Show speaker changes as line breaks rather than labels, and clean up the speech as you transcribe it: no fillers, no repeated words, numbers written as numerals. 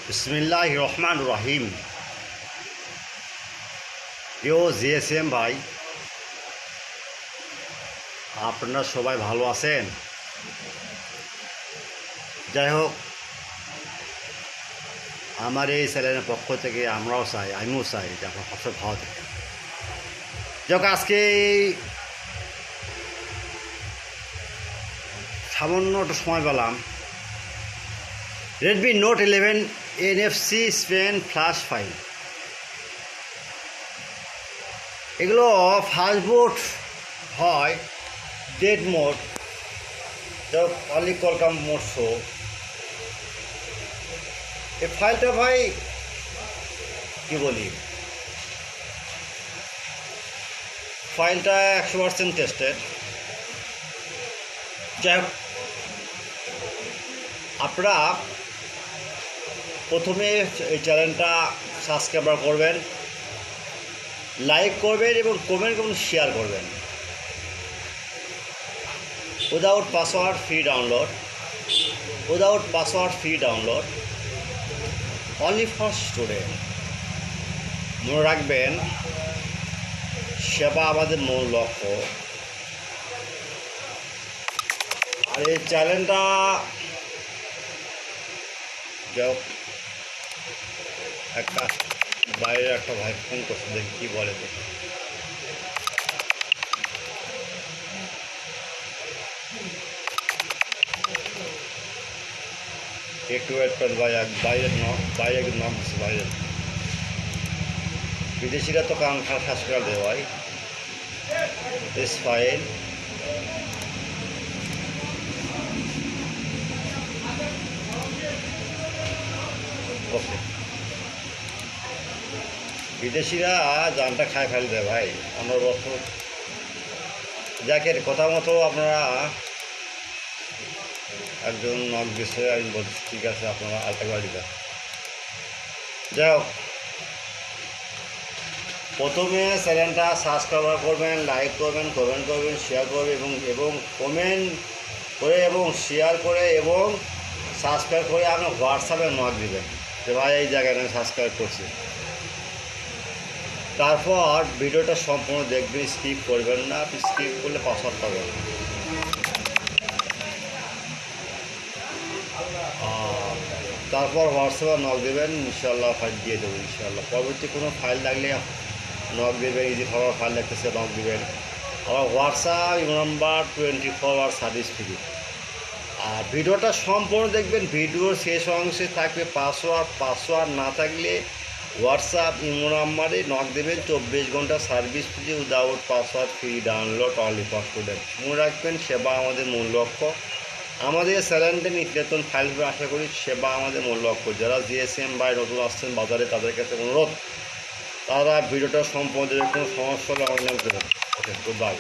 বিসমিল্লাহির রহমানির রহিম। প্রিয় জিএসএম ভাই, আপনারা সবাই ভালো আছেন? যাই হোক, আমার এই চ্যানেলের পক্ষ থেকে আমিও চাই যে আপনার সবসময় ভালো থাকে। যাই হোক, আজকে সামান্য একটা সময় পেলাম Redmi Note 11 NFC Spesn flash file. এগুলো ফাস্ট বুট হয়, dead mode, only কলকাম mode show. এই ফাইলটা ভাই কি বলি, ফাইলটা 100% টেস্টেড। যাই হোক, আপনারা প্রথমে এই চ্যানেলটা সাবস্ক্রাইব করবেন, লাইক করবেন এবং কমেন্ট করবেন, শেয়ার করবেন। Without password free download only for student. মনে রাখবেন, সেবা আমাদের মূল লক্ষ্য। আর এই চ্যানেলটা একটা বাইরের একটা ভাই ফোন করছে, দেখি কী বলে। তো একটু ওয়েট করেন ভাই, বাইরে নক দিচ্ছে। বাইরে বিদেশিরা তো কান খাওয়া শ্বাস করে দেয় ভাই। দিস ফাইল ওকে, বিদেশিরা জানটা খায় ফেলে দেয় ভাই। অনবরত জ্যাকের কথা মতো আপনারা একজন নক দিচ্ছে, আমি বলছি ঠিক আছে, আপনারা আলটা দিতে। যাই হোক, প্রথমে চ্যানেলটা সাবস্ক্রাইব করবেন, লাইক করবেন, কমেন্ট করবেন, শেয়ার করবেন এবং কমেন্ট করে এবং শেয়ার করে এবং সাবস্ক্রাইব করে আপনি হোয়াটসঅ্যাপে নক দিবেন যে ভাই এই জায়গায় আমি সাবস্ক্রাইব করছি। তারপর ভিডিওটা সম্পূর্ণ দেখবেন, স্কিপ করবেন না। আপনি স্কিপ করলে পাসওয়ার্ড পাবেন। তারপর হোয়াটসঅ্যাপে নক দেবেন, ইনশাল্লাহ ফাইল দিয়ে দেবো। ইনশাল্লাহ পরবর্তী কোনো ফাইল লাগলে নক দেবেন। ইজি খাবার ফাইল লাগতেছে, নক দেবেন। আবার WhatsApp number 24 hour service free. আর ভিডিওটা সম্পূর্ণ দেখবেন। ভিডিওর শেষ অংশে থাকবে পাসওয়ার্ড না থাকলে হোয়াটসঅ্যাপ ইমো নাম্বারে নক দেবেন। 24 ঘন্টা service free, without password, free download only for student. মনে রাখবেন, সেবা আমাদের মূল লক্ষ্য। আমাদের চ্যানেলটা নিত্যনতুন ফাইল আশা করি সেবা আমাদের মূল লক্ষ্য। যারা জিএসএম বা নতুন আসছেন বাজারে, তাদের কাছে অনুরোধ, তারা ভিডিওটা সম্পূর্ণ কোনো সমস্যা হলে অনলাইন করবেন। ওকে, গুড বাই।